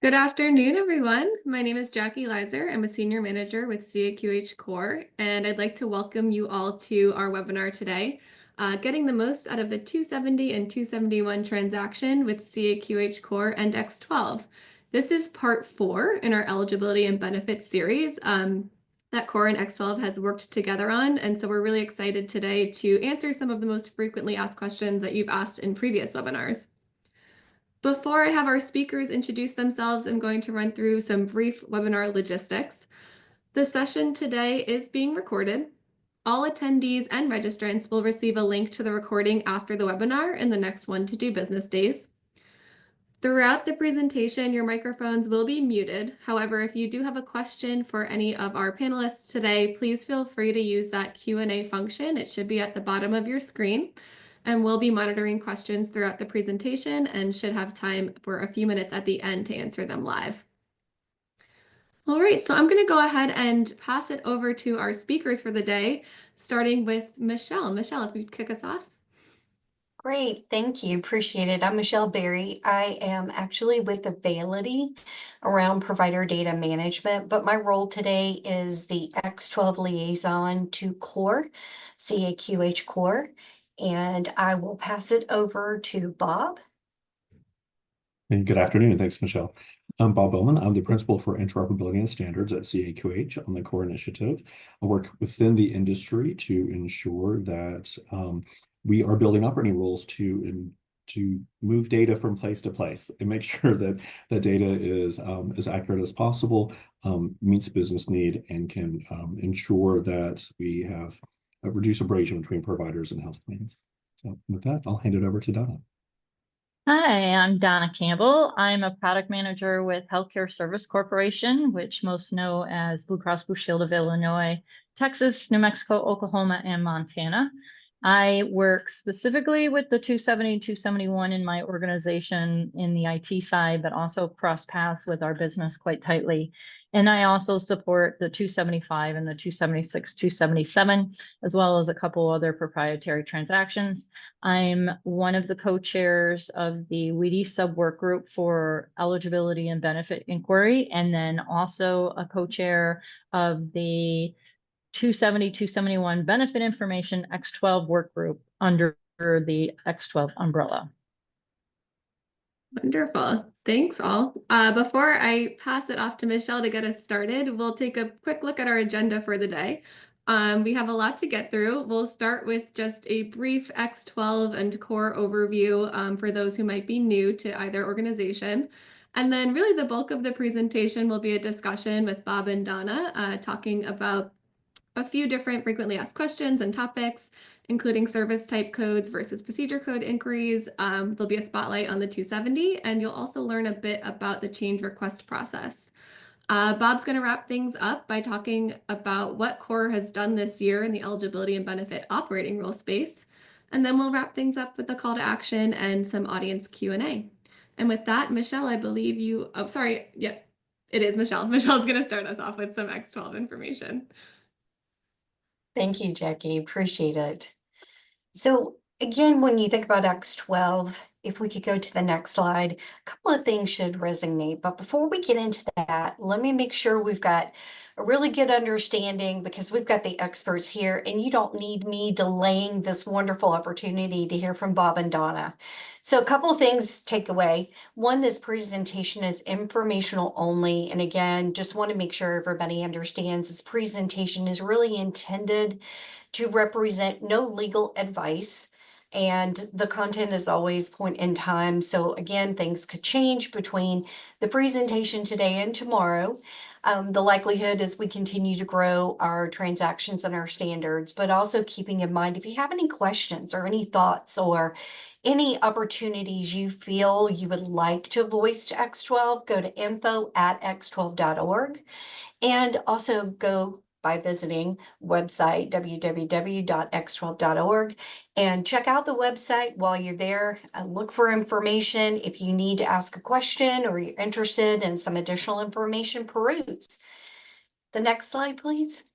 Good afternoon, everyone. My name is Jackie Leiser. I'm a senior manager with CAQH Core, and I'd like to welcome you all to our webinar today, Getting the Most Out of the 270 and 271 Transaction with CAQH Core and X12. This is part 4 in our eligibility and benefits series that Core and X12 has worked together on, and so we're really excited today to answer some of the most frequently asked questions that you've asked in previous webinars. Before I have our speakers introduce themselves, I'm going to run through some brief webinar logistics. The session today is being recorded. All attendees and registrants will receive a link to the recording after the webinar in the next 1 to 2 business days. Throughout the presentation, your microphones will be muted. However, if you do have a question for any of our panelists today, please feel free to use that Q&A function. It should be at the bottom of your screen. And we'll be monitoring questions throughout the presentation and should have time for a few minutes at the end to answer them live. All right, so I'm going to go ahead and pass it over to our speakers for the day, starting with Michelle. Michelle, if you'd kick us off. Great, thank you. Appreciate it. I'm Michelle Berry. I am actually with the Availity around provider data management, but my role today is the X12 liaison to Core, CAQH Core, and I will pass it over to Bob. And good afternoon, and thanks, Michelle. I'm Bob Bowman. I'm the Principal for Interoperability and Standards at CAQH on the Core Initiative. I work within the industry to ensure that we are building operating rules to move data from place to place and make sure that the data is as accurate as possible, meets business need, and can ensure that we have a reduced abrasion between providers and health plans. So with that, I'll hand it over to Donna. Hi, I'm Donna Campbell. I'm a product manager with Healthcare Service Corporation, which most know as Blue Cross Blue Shield of Illinois, Texas, New Mexico, Oklahoma, and Montana. I work specifically with the 270 and 271 in my organization in the IT side, but also cross paths with our business quite tightly. And I also support the 275 and the 276, 277, as well as a couple other proprietary transactions. I'm one of the co-chairs of the WEDI sub-work group for eligibility and benefit inquiry, and then also a co-chair of the 270, 271 benefit information X12 work group under the X12 umbrella. Wonderful. Thanks all. Before I pass it off to Michelle to get us started, we'll take a quick look at our agenda for the day. We have a lot to get through. We'll start with just a brief X12 and Core overview for those who might be new to either organization. And then really the bulk of the presentation will be a discussion with Bob and Donna talking about a few different frequently asked questions and topics, including service type codes versus procedure code inquiries. There'll be a spotlight on the 270, and you'll also learn a bit about the change request process. Bob's going to wrap things up by talking about what Core has done this year in the eligibility and benefit operating rule space. And then we'll wrap things up with a call to action and some audience Q&A. And with that, Michelle, I believe you, oh, sorry. Yeah, it is Michelle. Michelle's going to start us off with some X12 information. Thank you, Jackie. Appreciate it. So again, when you think about X12, if we could go to the next slide, a couple of things should resonate. But before we get into that, let me make sure we've got a really good understanding, because we've got the experts here and you don't need me delaying this wonderful opportunity to hear from Bob and Donna. So a couple of things to take away. One, this presentation is informational only. And again, just want to make sure everybody understands this presentation is really intended to represent no legal advice, and the content is always point in time. So again, things could change between the presentation today and tomorrow. The likelihood is we continue to grow our transactions and our standards, but also keeping in mind, if you have any questions or any thoughts or any opportunities you feel you would like to voice to X12, go to info@x12.org, and also go by visiting website www.x12.org and check out the website while you're there. Look for information. If you need to ask a question or you're interested in some additional information, peruse. The next slide, please.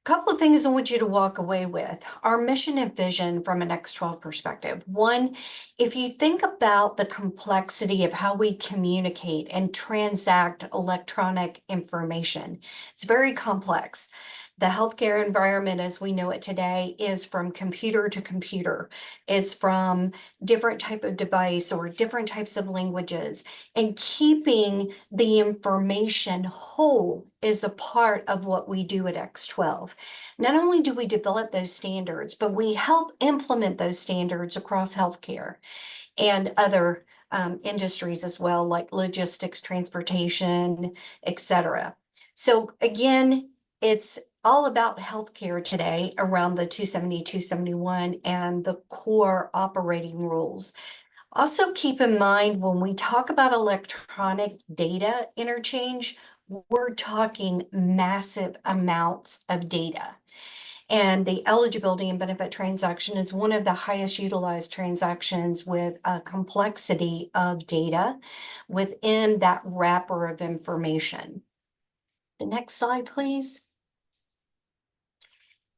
Couple of things I want you to walk away with. Our mission and vision from an X12 perspective. One, if you think about the complexity of how we communicate and transact electronic information, it's very complex. The healthcare environment as we know it today is from computer to computer. It's from different type of device or different types of languages. And keeping the information whole is a part of what we do at X12. Not only do we develop those standards, but we help implement those standards across healthcare and other industries as well, like logistics, transportation, etc. So again, it's all about healthcare today around the 270, 271 and the core operating rules. Also keep in mind when we talk about electronic data interchange, we're talking massive amounts of data. And the eligibility and benefit transaction is one of the highest utilized transactions with a complexity of data within that wrapper of information. The next slide, please.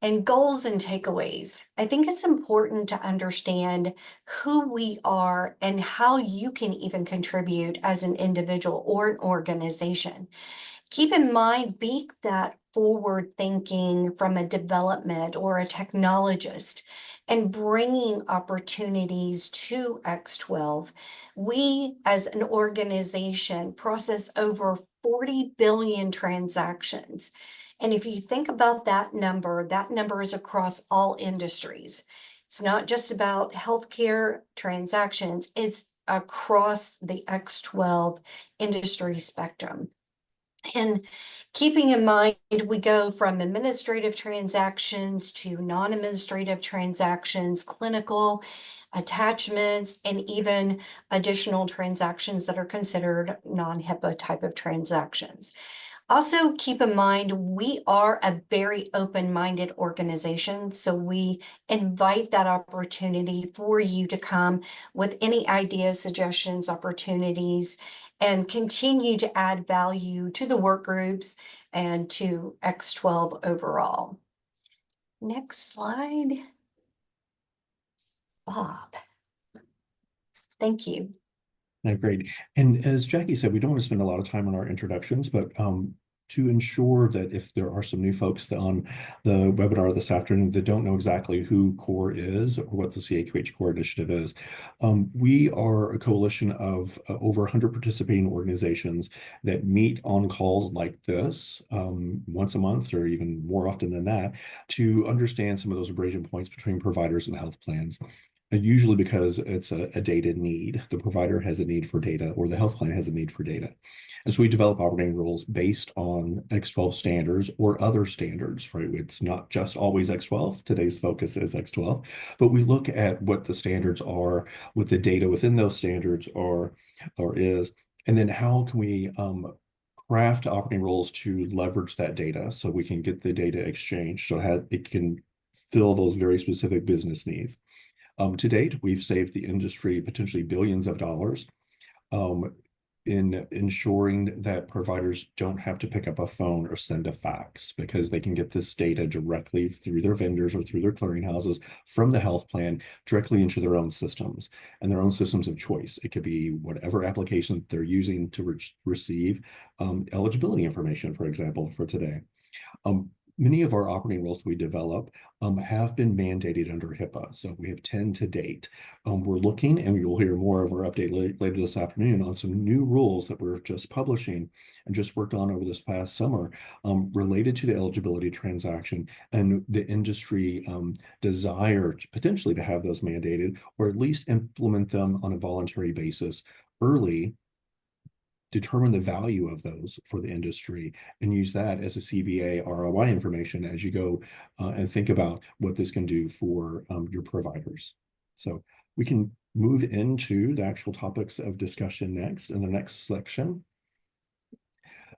And goals and takeaways. I think it's important to understand who we are and how you can even contribute as an individual or an organization. Keep in mind, be that forward thinking from a development or a technologist and bringing opportunities to X12. We as an organization process over 40 billion transactions. And if you think about that number is across all industries. It's not just about healthcare transactions, it's across the X12 industry spectrum. And keeping in mind, we go from administrative transactions to non-administrative transactions, clinical attachments, and even additional transactions that are considered non-HIPAA type of transactions. Also, keep in mind, we are a very open-minded organization, so we invite that opportunity for you to come with any ideas, suggestions, opportunities, and continue to add value to the work groups and to X12 overall. Next slide. Bob. Thank you. Great. And as Jackie said, we don't want to spend a lot of time on our introductions, but to ensure that if there are some new folks on the webinar this afternoon that don't know exactly who CORE is or what the CAQH CORE initiative is, we are a coalition of over 100 participating organizations that meet on calls like this once a month or even more often than that to understand some of those abrasion points between providers and health plans. Usually because it's a data need. The provider has a need for data or the health plan has a need for data. And so we develop operating rules based on X12 standards or other standards, right? It's not just always X12. Today's focus is X12, but we look at what the standards are, what the data within those standards are or is, and then how can we craft operating rules to leverage that data so we can get the data exchanged so it can fill those very specific business needs. To date, we've saved the industry potentially billions of dollars in ensuring that providers don't have to pick up a phone or send a fax because they can get this data directly through their vendors or through their clearinghouses from the health plan directly into their own systems and their own systems of choice. It could be whatever application they're using to receive eligibility information, for example, for today. Many of our operating rules that we develop have been mandated under HIPAA. So we have 10 to date. We're looking, and you'll hear more of our update later this afternoon on some new rules that we're just publishing and just worked on over this past summer related to the eligibility transaction and the industry desire to potentially to have those mandated or at least implement them on a voluntary basis early, determine the value of those for the industry and use that as a CBA ROI information as you go and think about what this can do for your providers. So we can move into the actual topics of discussion next in the next section.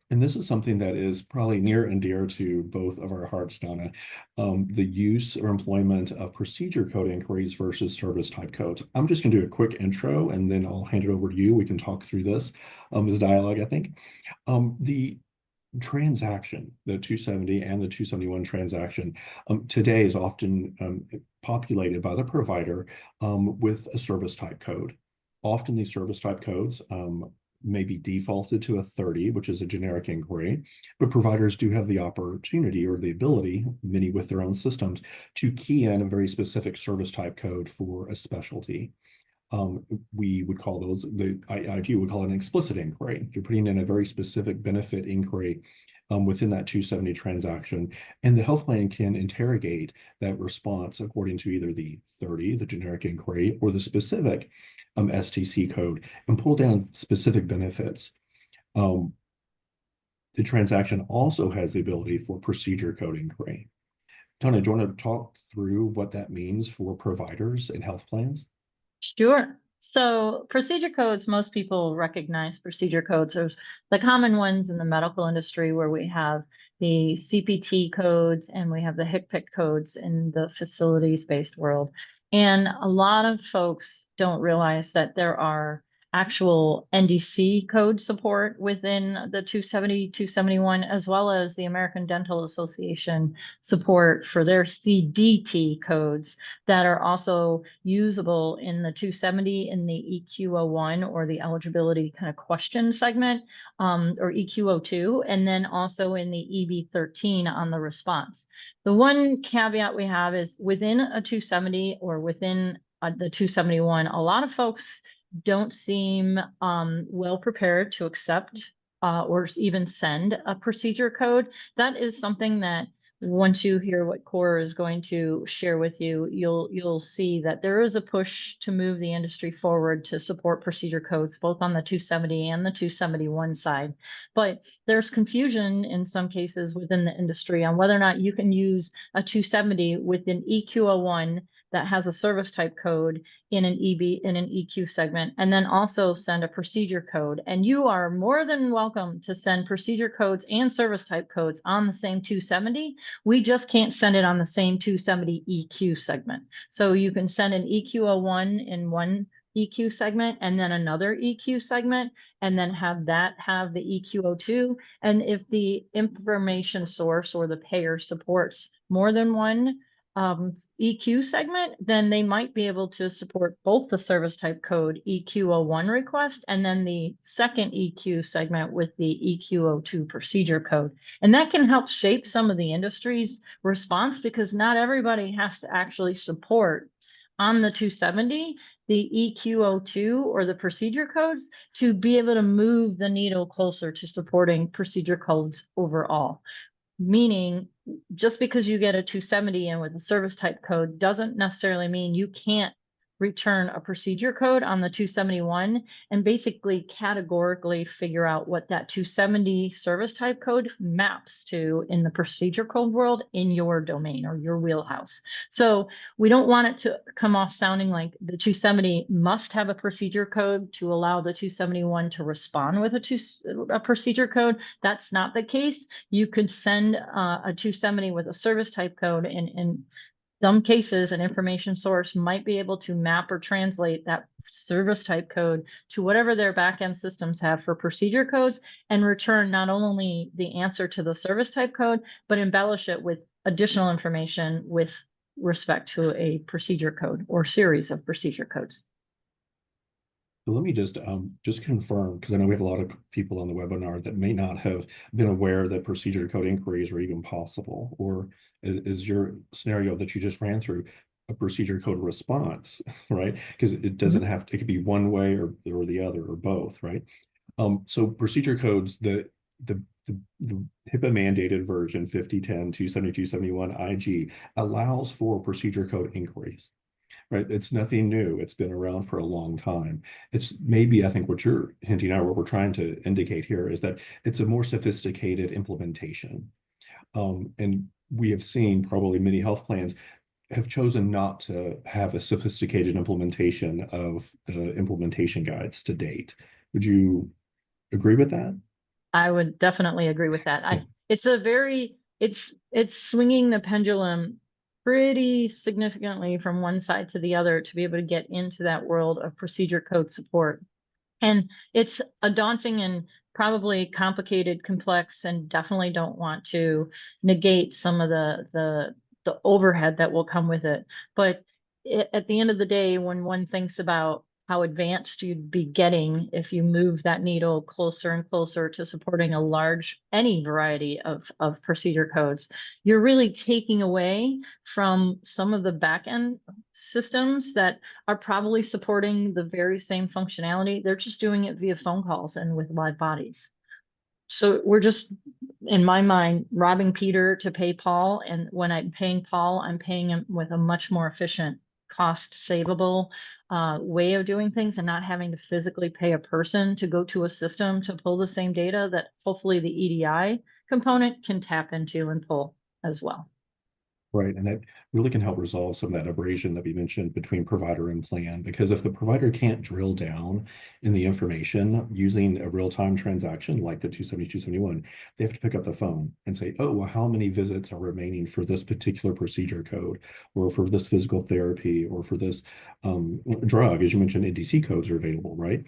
And this is something that is probably near and dear to both of our hearts, Donna, the use or employment of procedure code inquiries versus service type codes. I'm just going to do a quick intro and then I'll hand it over to you. We can talk through this as dialogue, I think. The transaction, the 270 and the 271 transaction, today is often populated by the provider with a service type code. Often these service type codes may be defaulted to a 30, which is a generic inquiry, but providers do have the opportunity or the ability, many with their own systems, to key in a very specific service type code for a specialty. We would call those, the IIG would call it an explicit inquiry. You're putting in a very specific benefit inquiry within that 270 transaction, and the health plan can interrogate that response according to either the 30, the generic inquiry, or the specific STC code, and pull down specific benefits. The transaction also has the ability for procedure code inquiry. Tony, do you want to talk through what that means for providers and health plans? Sure. So procedure codes, most people recognize procedure codes as the common ones in the medical industry, where we have the CPT codes and we have the HCPCS codes in the facilities-based world. And a lot of folks don't realize that there are actual NDC code support within the 270, 271, as well as the American Dental Association support for their CDT codes that are also usable in the 270 in the EQ01 or the eligibility kind of question segment, or EQ02, and then also in the EB13 on the response. The one caveat we have is within a 270 or within the 271, a lot of folks don't seem well prepared to accept or even send a procedure code. That is something that once you hear what CORE is going to share with you, you'll see that there is a push to move the industry forward to support procedure codes, both on the 270 and the 271 side. But there's confusion in some cases within the industry on whether or not you can use a 270 with an EQ01 that has a service type code in an EQ segment, and then also send a procedure code. And you are more than welcome to send procedure codes and service type codes on the same 270. We just can't send it on the same 270 EQ segment. So you can send an EQ01 in one EQ segment and then another EQ segment, and then have the EQ02. And if the information source or the payer supports more than one EQ segment, then they might be able to support both the service type code EQ01 request and then the second EQ segment with the EQ02 procedure code. And that can help shape some of the industry's response, because not everybody has to actually support on the 270 the EQ02 or the procedure codes to be able to move the needle closer to supporting procedure codes overall. Meaning, just because you get a 270 in with a service type code doesn't necessarily mean you can't return a procedure code on the 271 and basically categorically figure out what that 270 service type code maps to in the procedure code world in your domain or your wheelhouse. So we don't want it to come off sounding like the 270 must have a procedure code to allow the 271 to respond with a procedure code. That's not the case. You could send a 270 with a service type code, and in some cases, an information source might be able to map or translate that service type code to whatever their backend systems have for procedure codes and return not only the answer to the service type code, but embellish it with additional information with respect to a procedure code or series of procedure codes. So let me just confirm, because I know we have a lot of people on the webinar that may not have been aware that procedure code inquiries are even possible, or is your scenario that you just ran through a procedure code response, right? Because it doesn't have to, it could be one way or the other or both, right? So procedure codes, the HIPAA mandated version 5010 270 IG allows for procedure code inquiries. Right, it's nothing new. It's been around for a long time. It's maybe, I think what you're hinting at, what we're trying to indicate here is that it's a more sophisticated implementation. And we have seen probably many health plans have chosen not to have a sophisticated implementation of the implementation guides to date. Would you agree with that? I would definitely agree with that. It's swinging the pendulum pretty significantly from one side to the other to be able to get into that world of procedure code support. And it's a daunting and probably complicated, complex, and definitely don't want to negate some of the overhead that will come with it. But at the end of the day, when one thinks about how advanced you'd be getting if you move that needle closer and closer to supporting any variety of procedure codes, you're really taking away from some of the back end systems that are probably supporting the very same functionality. They're just doing it via phone calls and with live bodies. So we're just, in my mind, robbing Peter to pay Paul. And when I'm paying Paul, I'm paying him with a much more efficient, cost savable way of doing things, and not having to physically pay a person to go to a system to pull the same data that hopefully the EDI component can tap into and pull as well. Right, and that really can help resolve some of that abrasion that we mentioned between provider and plan, because if the provider can't drill down in the information using a real-time transaction like the 270, 271, they have to pick up the phone and say, oh, well, how many visits are remaining for this particular procedure code, or for this physical therapy, or for this drug? As you mentioned, NDC codes are available, right?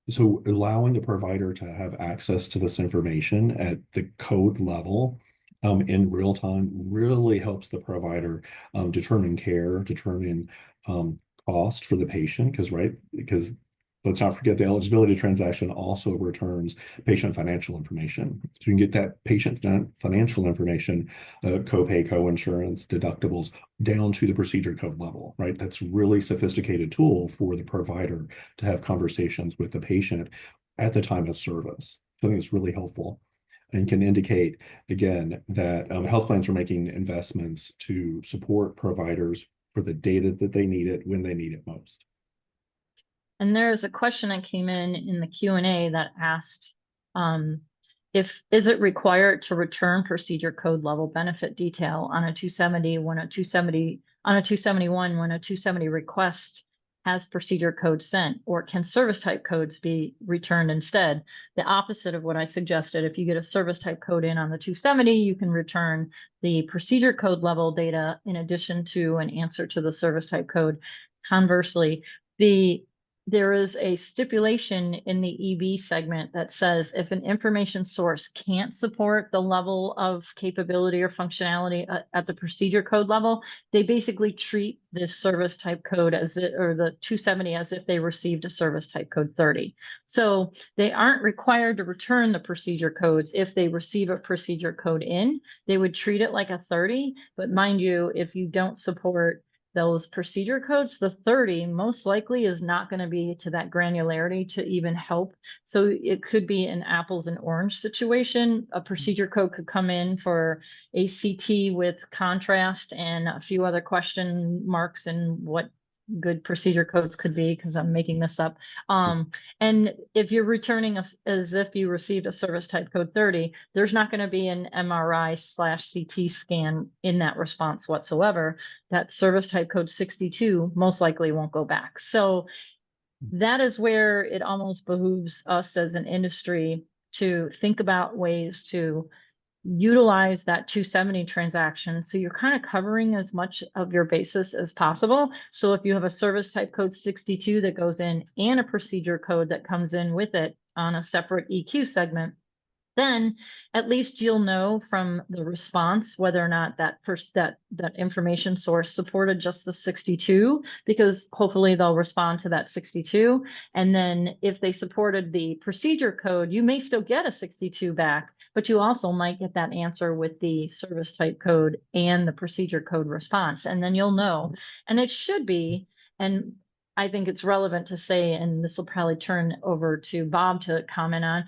So allowing the provider to have access to this information at the code level in real time really helps the provider determine care, determine cost for the patient, because let's not forget the eligibility transaction also returns patient financial information. So you can get that patient financial information, copay, co-insurance, deductibles, down to the procedure code level, right? That's really sophisticated tool for the provider to have conversations with the patient at the time of service. So I think it's really helpful, and can indicate, again, that health plans are making investments to support providers for the data that they need it when they need it most. And there's a question that came in the Q&A that asked, is it required to return procedure code level benefit detail on a 270 when a 271 when a 270 request has procedure code sent, or can service type codes be returned instead? The opposite of what I suggested. If you get a service type code in on the 270, you can return the procedure code level data in addition to an answer to the service type code. Conversely, there is a stipulation in the EB segment that says if an information source can't support the level of capability or functionality at the procedure code level, they basically treat this service type code or the 270 as if they received a service type code 30. So they aren't required to return the procedure codes if they receive a procedure code in. They would treat it like a 30, but mind you, if you don't support those procedure codes, the 30 most likely is not going to be to that granularity to even help. So it could be an apples and orange situation. A procedure code could come in for a CT with contrast and a few other question marks and what good procedure codes could be, because I'm making this up. And if you're returning as if you received a service type code 30, there's not going to be an MRI/CT scan in that response whatsoever. That service type code 62 most likely won't go back. So that is where it almost behooves us as an industry to think about ways to utilize that 270 transaction. So you're kind of covering as much of your basis as possible. So if you have a service type code 62 that goes in and a procedure code that comes in with it on a separate EQ segment, then at least you'll know from the response whether or not that information source supported just the 62, because hopefully they'll respond to that 62. And then if they supported the procedure code, you may still get a 62 back, but you also might get that answer with the service type code and the procedure code response. And then you'll know. And it should be, and I think it's relevant to say, and this will probably turn over to Bob to comment on,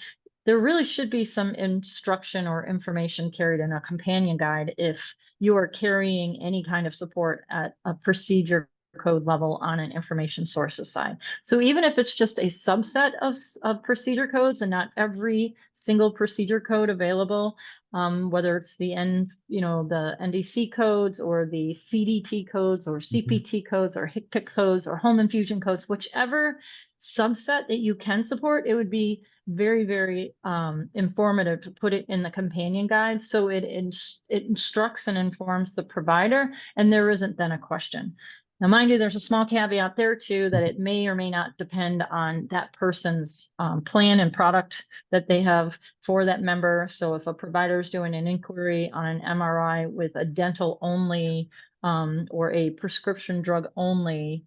there really should be some instruction or information carried in a companion guide if you are carrying any kind of support at a procedure code level on an information sources side. So even if it's just a subset of procedure codes and not every single procedure code available, whether it's the NDC codes or the CDT codes or CPT codes or HCPC codes or home infusion codes, whichever subset that you can support, it would be very, very informative to put it in the companion guide, so it instructs and informs the provider, and there isn't then a question. Now, mind you, there's a small caveat there too, that it may or may not depend on that person's plan and product that they have for that member. So if a provider is doing an inquiry on an MRI with a dental only or a prescription drug only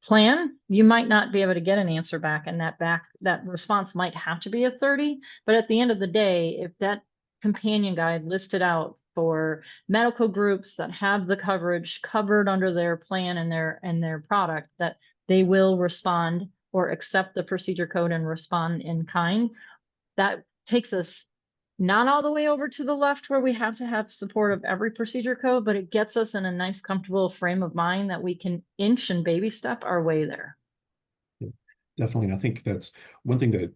plan, you might not be able to get an answer back, and that response might have to be a 30. But at the end of the day, if that companion guide listed out for medical groups that have the coverage covered under their plan and their product, that they will respond or accept the procedure code and respond in kind, that takes us not all the way over to the left where we have to have support of every procedure code, but it gets us in a nice, comfortable frame of mind that we can inch and baby step our way there. Definitely. And I think that's one thing that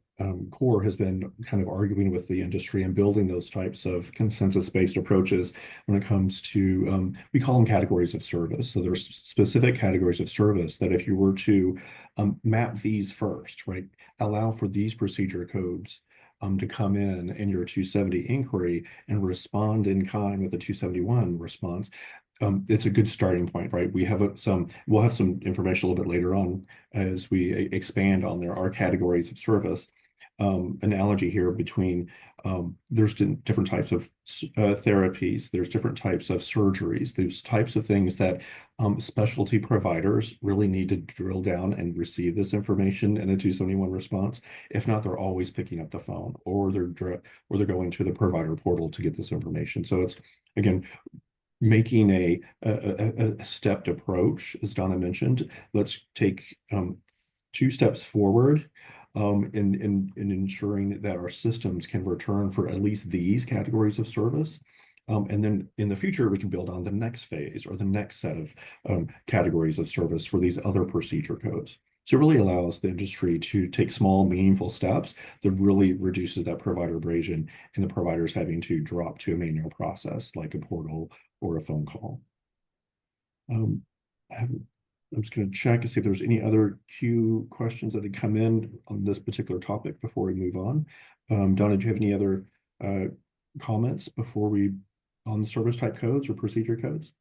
CORE has been kind of arguing with the industry and building those types of consensus-based approaches when it comes to, we call them categories of service. So there's specific categories of service that if you were to map these first, right, allow for these procedure codes to come in your 270 inquiry and respond in kind with a 271 response, it's a good starting point, right? We'll have some information a little bit later on as we expand on our categories of service. Analogy here between there's different types of therapies, there's different types of surgeries, there's types of things that specialty providers really need to drill down and receive this information in a 271 response. If not, they're always picking up the phone or they're going to the provider portal to get this information. So it's, again, making a stepped approach, as Donna mentioned. Let's take 2 steps forward in ensuring that our systems can return for at least these categories of service. And then in the future, we can build on the next phase or the next set of categories of service for these other procedure codes. So it really allows the industry to take small, meaningful steps that really reduces that provider abrasion and the providers having to drop to a manual process like a portal or a phone call. I'm just going to check and see if there's any other Q questions that had come in on this particular topic before we move on. Donna, do you have any other comments before we on the service type codes or procedure codes?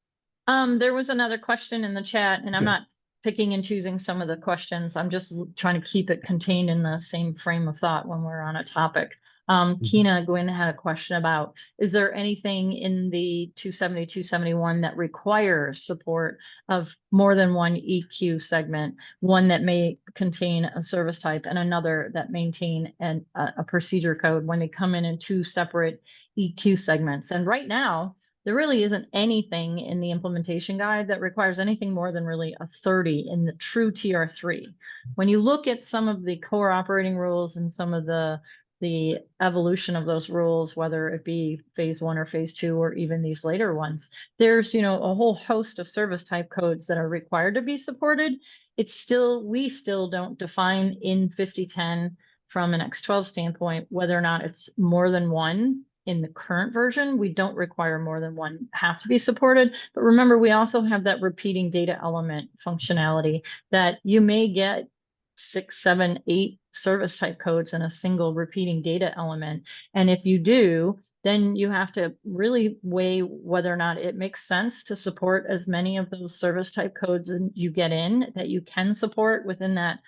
There was another question in the chat, and I'm not picking and choosing some of the questions. I'm just trying to keep it contained in the same frame of thought when we're on a topic. Kina Gwynn had a question about, is there anything in the 270, 271 that requires support of more than one EQ segment, one that may contain a service type and another that maintain a procedure code when they come in 2 separate EQ segments? And right now, there really isn't anything in the implementation guide that requires anything more than really a 30 in the true TR3. When you look at some of the core operating rules and some of the evolution of those rules, whether it be phase 1 or phase 2, or even these later ones, there's, a whole host of service type codes that are required to be supported. We still don't define in 5010 from an X12 standpoint, whether or not it's more than one. In the current version, we don't require more than one have to be supported. But remember, we also have that repeating data element functionality that you may get 6, 7, 8 service type codes in a single repeating data element. And if you do, then you have to really weigh whether or not it makes sense to support as many of those service type codes you get in that you can support within that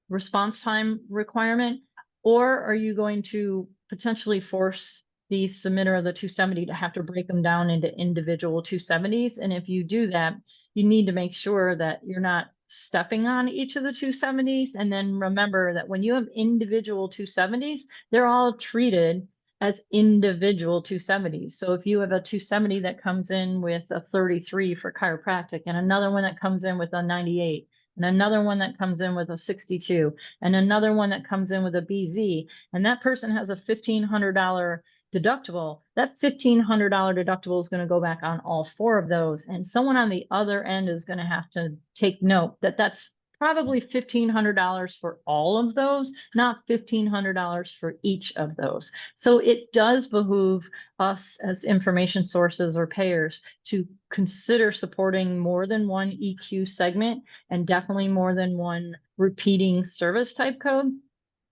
response time requirement. Or are you going to potentially force the submitter of the 270 to have to break them down into individual 270s? And if you do that, you need to make sure that you're not stepping on each of the 270s. And then remember that when you have individual 270s, they're all treated as individual 270s. So if you have a 270 that comes in with a 33 for chiropractic, and another one that comes in with a 98, and another one that comes in with a 62, and another one that comes in with a BZ, and that person has a $1,500 deductible, that $1,500 deductible is going to go back on all 4 of those. And someone on the other end is going to have to take note that that's probably $1,500 for all of those, not $1,500 for each of those. So it does behoove us as information sources or payers to consider supporting more than one EQ segment, and definitely more than one repeating service type code,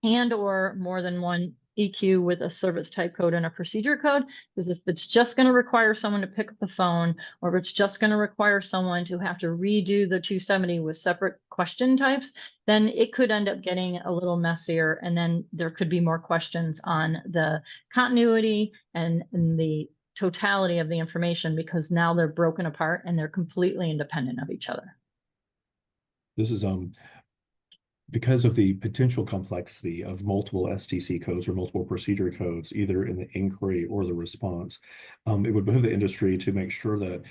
and or more than one EQ with a service type code and a procedure code, because if it's just going to require someone to pick up the phone, or if it's just going to require someone to have to redo the 270 with separate question types, then it could end up getting a little messier. And then there could be more questions on the continuity and the totality of the information, because now they're broken apart and they're completely independent of each other. This is because of the potential complexity of multiple STC codes or multiple procedure codes, either in the inquiry or the response, it would behoove the industry to make sure that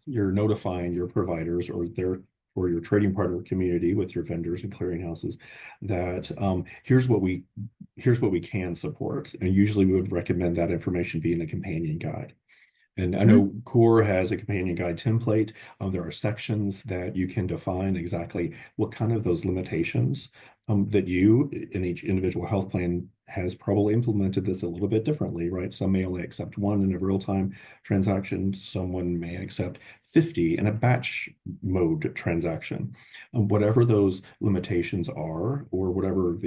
you're notifying your providers or your trading partner community with your vendors and clearinghouses that here's what we can support, and usually we would recommend that information be in the companion guide. And I know CORE has a companion guide template. There are sections that you can define exactly what kind of those limitations that you in each individual health plan has probably implemented this a little bit differently, right? Some may only accept 1 in a real-time transaction. Someone may accept 50 in a batch mode transaction. Whatever those limitations are, or whatever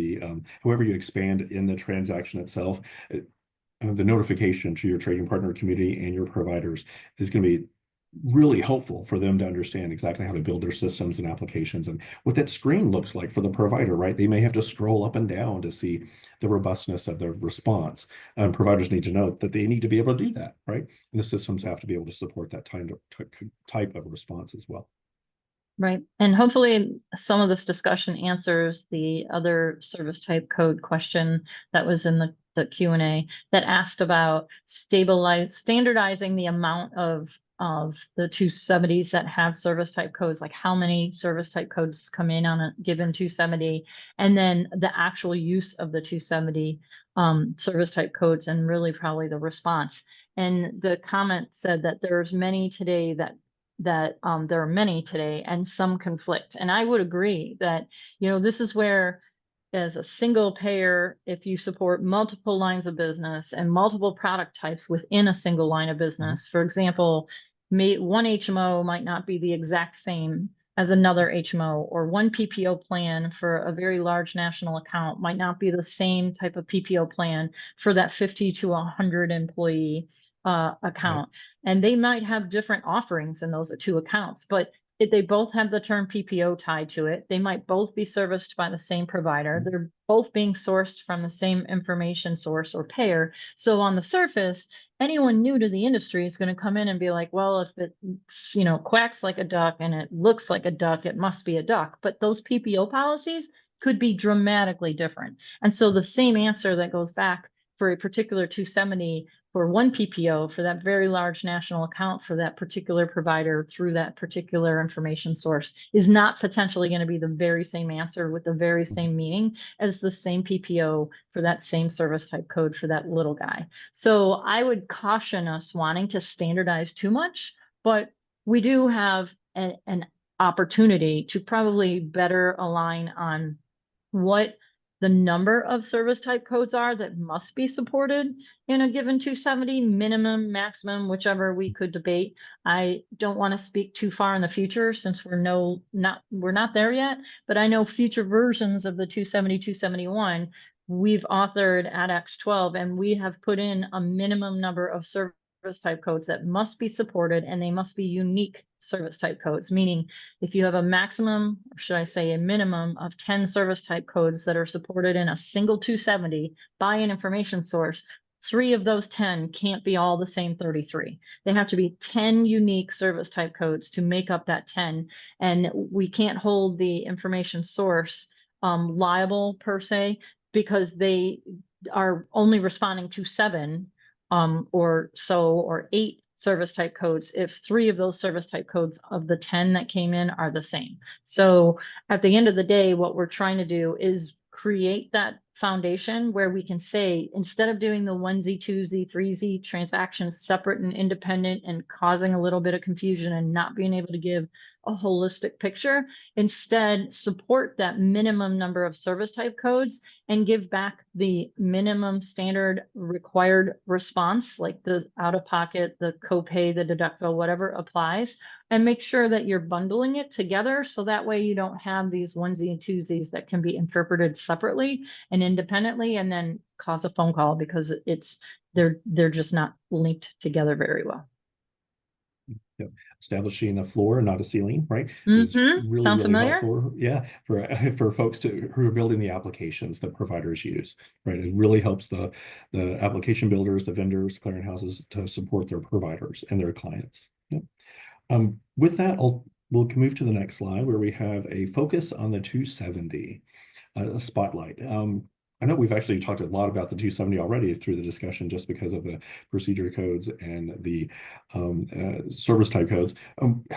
however you expand in the transaction itself, the notification to your trading partner community and your providers is going to be really helpful for them to understand exactly how to build their systems and applications and what that screen looks like for the provider, right? They may have to scroll up and down to see the robustness of their response. Providers need to know that they need to be able to do that, right? And the systems have to be able to support that type of response as well. Right. And hopefully some of this discussion answers the other service type code question that was in the Q&A that asked about standardizing the amount of the 270s that have service type codes, like how many service type codes come in on a given 270, and then the actual use of the 270 service type codes, and really probably the response. And the comment said that there's many today there are many today and some conflict. And I would agree that, this is where, as a single payer, if you support multiple lines of business and multiple product types within a single line of business, for example, one HMO might not be the exact same as another HMO, or one PPO plan for a very large national account might not be the same type of PPO plan for that 50 to 100 employee account. And they might have different offerings in those 2 accounts, but if they both have the term PPO tied to it, they might both be serviced by the same provider. They're both being sourced from the same information source or payer. So on the surface, anyone new to the industry is going to come in and be like, well, if it's, quacks like a duck and it looks like a duck, it must be a duck. But those PPO policies could be dramatically different. And so the same answer that goes back for a particular 270 for one PPO for that very large national account for that particular provider through that particular information source is not potentially going to be the very same answer with the very same meaning as the same PPO for that same service type code for that little guy. So I would caution us wanting to standardize too much, but we do have an opportunity to probably better align on what the number of service type codes are that must be supported in a given 270, minimum, maximum, whichever we could debate. I don't want to speak too far in the future since we're not there yet, but I know future versions of the 270, 271, we've authored at X12, and we have put in a minimum number of service type codes that must be supported, and they must be unique service type codes, meaning if you have a maximum, or should I say a minimum of 10 service type codes that are supported in a single 270 by an information source, 3 of those 10 can't be all the same 33. They have to be 10 unique service type codes to make up that 10. And we can't hold the information source liable per se, because they are only responding to 7 or 8 service type codes if 3 of those service type codes of the 10 that came in are the same. So at the end of the day, what we're trying to do is create that foundation where we can say, instead of doing the 1Z, 2Z, 3Z transactions separate and independent and causing a little bit of confusion and not being able to give a holistic picture, instead support that minimum number of service type codes and give back the minimum standard required response, like the out-of-pocket, the copay, the deductible, whatever applies, and make sure that you're bundling it together. So that way you don't have these 1Z and 2Zs that can be interpreted separately and independently and then cause a phone call because they're just not linked together very well. Yep. Establishing a floor, not a ceiling, right? Is really, Sound really familiar? helpful. Yeah, for folks who are building the applications that providers use, right? It really helps the application builders, the vendors, clearinghouses to support their providers and their clients. Yep. With that, we'll move to the next slide where we have a focus on the 270 spotlight. I know we've actually talked a lot about the 270 already through the discussion just because of the procedure codes and the service type codes.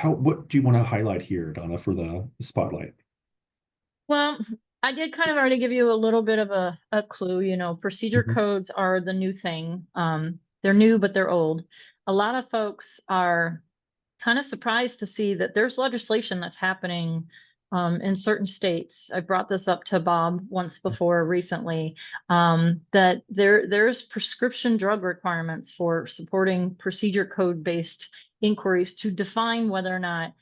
What do you want to highlight here, Donna, for the spotlight? Well, I did kind of already give you a little bit of a clue. You know, procedure codes are the new thing. They're new, but they're old. A lot of folks are kind of surprised to see that there's legislation that's happening in certain states. I brought this up to Bob once before recently, that there's prescription drug requirements for supporting procedure code based inquiries to define whether or not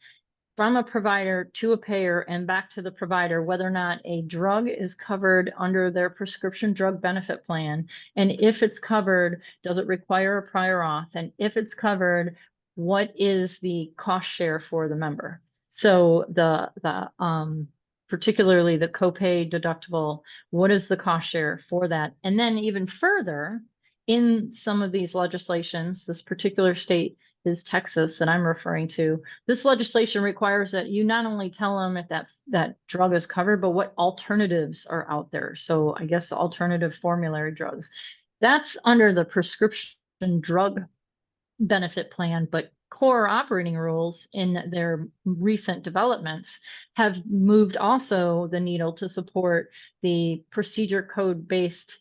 from a provider to a payer and back to the provider, whether or not a drug is covered under their prescription drug benefit plan. And if it's covered, does it require a prior auth? And if it's covered, what is the cost share for the member? So particularly the copay deductible, what is the cost share for that? And then even further, in some of these legislations, this particular state is Texas that I'm referring to. This legislation requires that you not only tell them if that drug is covered, but what alternatives are out there. So I guess alternative formulary drugs. That's under the prescription drug benefit plan, but core operating rules in their recent developments have moved also the needle to support the procedure code based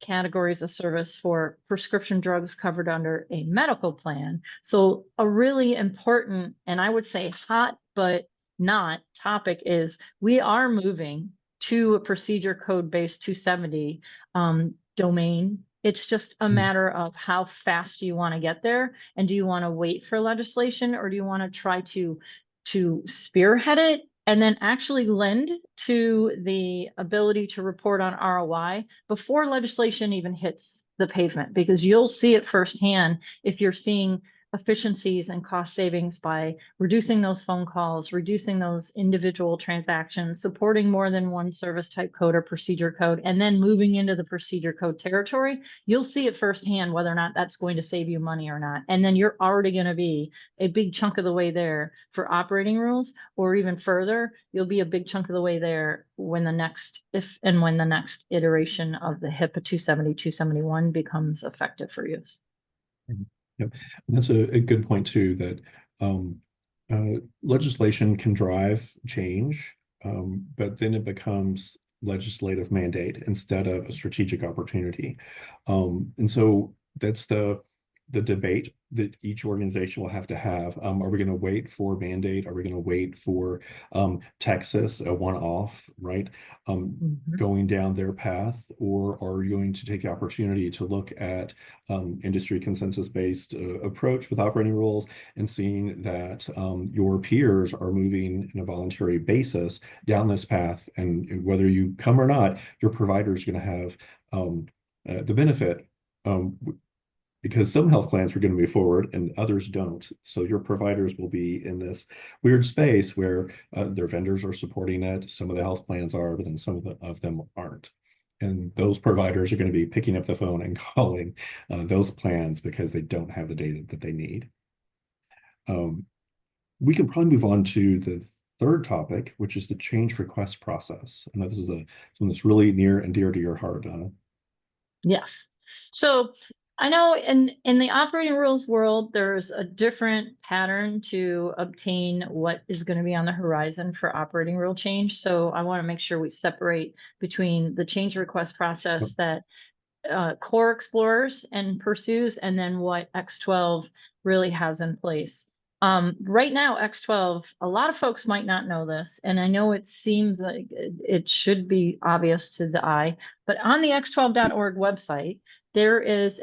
categories of service for prescription drugs covered under a medical plan. So a really important, and I would say hot, but not topic is we are moving to a procedure code based 270 domain. It's just a matter of how fast do you want to get there, and do you want to wait for legislation, or do you want to try to spearhead it and then actually lend to the ability to report on ROI before legislation even hits the pavement, because you'll see it firsthand if you're seeing efficiencies and cost savings by reducing those phone calls, reducing those individual transactions, supporting more than one service type code or procedure code, and then moving into the procedure code territory. You'll see it firsthand whether or not that's going to save you money or not. And then you're already going to be a big chunk of the way there for operating rules, or even further, you'll be a big chunk of the way there when the next, if and when the next iteration of the HIPAA 270, 271 becomes effective for use. Yep. And that's a good point too, that legislation can drive change, but then it becomes legislative mandate instead of a strategic opportunity. And so that's the debate that each organization will have to have. Are we going to wait for mandate? Are we going to wait for Texas, a one-off, right? Going down their path, or are you going to take the opportunity to look at industry consensus-based approach with operating rules and seeing that your peers are moving in a voluntary basis down this path, and whether you come or not, your provider is going to have the benefit, because some health plans are going to move forward and others don't. So your providers will be in this weird space where their vendors are supporting it. Some of the health plans are, but then some of them aren't. And those providers are going to be picking up the phone and calling those plans because they don't have the data that they need. We can probably move on to the third topic, which is the change request process. I know this is something that's really near and dear to your heart, Donna. Yes. So I know in the operating rules world, there's a different pattern to obtain what is going to be on the horizon for operating rule change. So I want to make sure we separate between the change request process that core explores and pursues, and then what X12 really has in place. Right now, X12, a lot of folks might not know this, and I know it seems like it should be obvious to the eye, but on the x12.org website, there is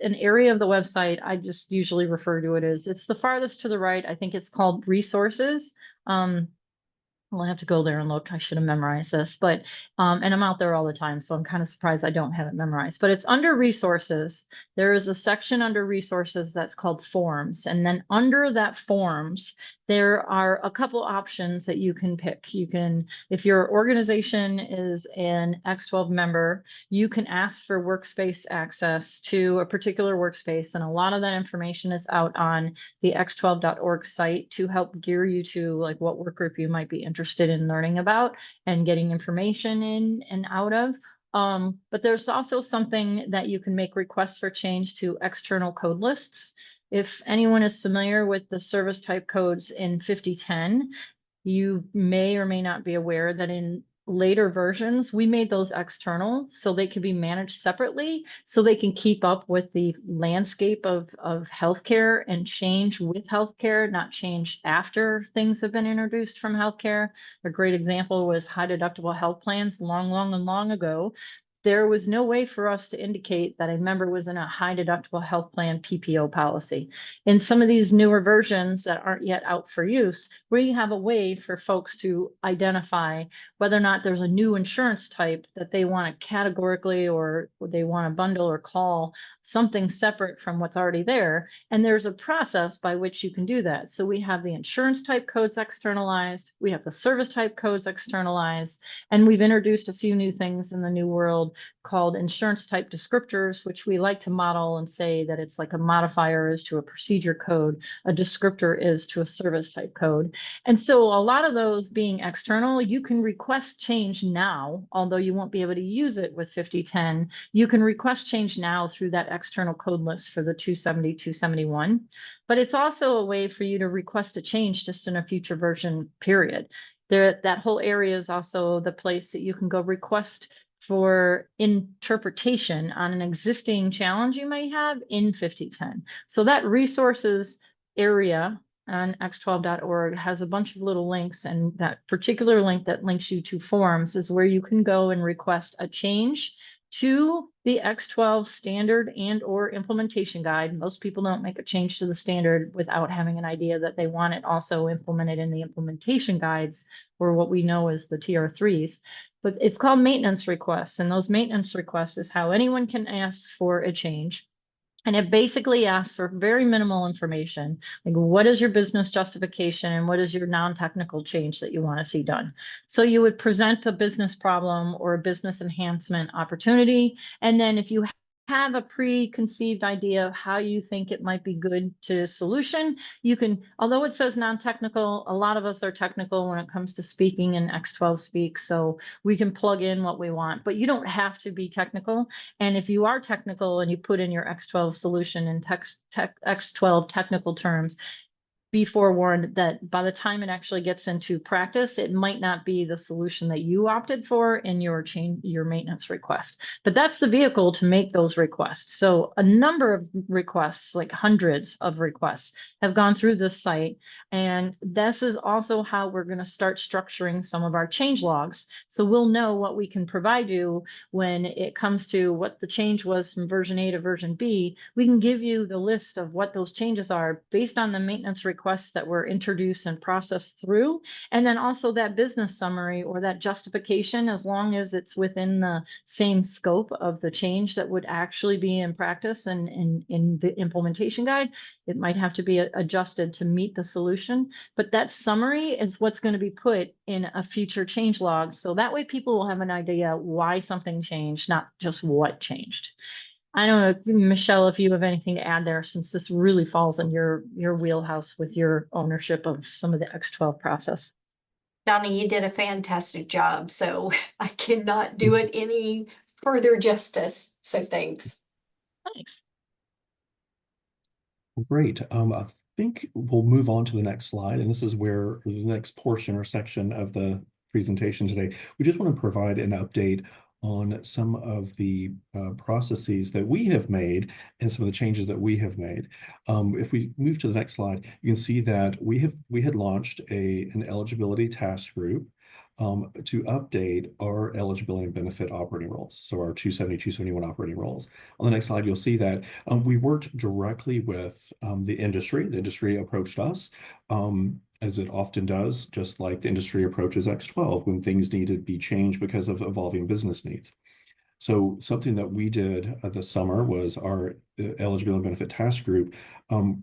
an area of the website, I just usually refer to it as, it's the farthest to the right. I think it's called resources. I'll have to go there and look. I should have memorized this, but and I'm out there all the time, so I'm kind of surprised I don't have it memorized. But it's under resources. There is a section under resources that's called forms, and then under that forms, there are a couple options that you can pick. You can, if your organization is an X12 member, you can ask for workspace access to a particular workspace, and a lot of that information is out on the x12.org site to help gear you to like what work group you might be interested in learning about and getting information in and out of. But there's also something that you can make requests for change to external code lists. If anyone is familiar with the service type codes in 5010, you may or may not be aware that in later versions, we made those external so they can be managed separately, so they can keep up with the landscape of healthcare and change with healthcare, not change after things have been introduced from healthcare. A great example was high deductible health plans long ago. There was no way for us to indicate that a member was in a high deductible health plan PPO policy. In some of these newer versions that aren't yet out for use, we have a way for folks to identify whether or not there's a new insurance type that they want to categorically or they want to bundle or call something separate from what's already there. And there's a process by which you can do that. So we have the insurance type codes externalized, we have the service type codes externalized, and we've introduced a few new things in the new world called insurance type descriptors, which we like to model and say that it's like a modifier is to a procedure code, a descriptor is to a service type code. And so a lot of those being external, you can request change now, although you won't be able to use it with 5010. You can request change now through that external code list for the 270, 271. But it's also a way for you to request a change just in a future version, period. That whole area is also the place that you can go request for interpretation on an existing challenge you may have in 5010. So that resources area on x12.org has a bunch of little links, and that particular link that links you to forms is where you can go and request a change to the X12 standard and or implementation guide. Most people don't make a change to the standard without having an idea that they want it also implemented in the implementation guides, or what we know as the TR3s. But it's called maintenance requests, and those maintenance requests is how anyone can ask for a change. And it basically asks for very minimal information, like what is your business justification and what is your non-technical change that you want to see done. So you would present a business problem or a business enhancement opportunity. And then if you have a preconceived idea of how you think it might be good to solution, you can, although it says non-technical, a lot of us are technical when it comes to speaking in X12 speak, so we can plug in what we want, but you don't have to be technical. And if you are technical and you put in your X12 solution in X12 technical terms, be forewarned that by the time it actually gets into practice, it might not be the solution that you opted for in your maintenance request. But that's the vehicle to make those requests. So a number of requests, like hundreds of requests, have gone through this site. And this is also how we're going to start structuring some of our change logs. So we'll know what we can provide you when it comes to what the change was from version A to version B. We can give you the list of what those changes are based on the maintenance requests that were introduced and processed through. And then also that business summary or that justification, as long as it's within the same scope of the change that would actually be in practice and in the implementation guide, it might have to be adjusted to meet the solution. But that summary is what's going to be put in a future change log. So that way people will have an idea why something changed, not just what changed. I don't know, Michelle, if you have anything to add there, since this really falls in your wheelhouse with your ownership of some of the X12 process. Donna, you did a fantastic job, so I cannot do it any further justice. So thanks. Thanks. Great. I think we'll move on to the next slide, and this is where the next portion or section of the presentation today. We just want to provide an update on some of the processes that we have made and some of the changes that we have made. If we move to the next slide, you can see that we had launched an eligibility task group to update our eligibility and benefit operating roles. So our 270, 271 operating roles. On the next slide, you'll see that we worked directly with the industry. The industry approached us as it often does, just like the industry approaches X12 when things need to be changed because of evolving business needs. So something that we did this summer was our eligibility benefit task group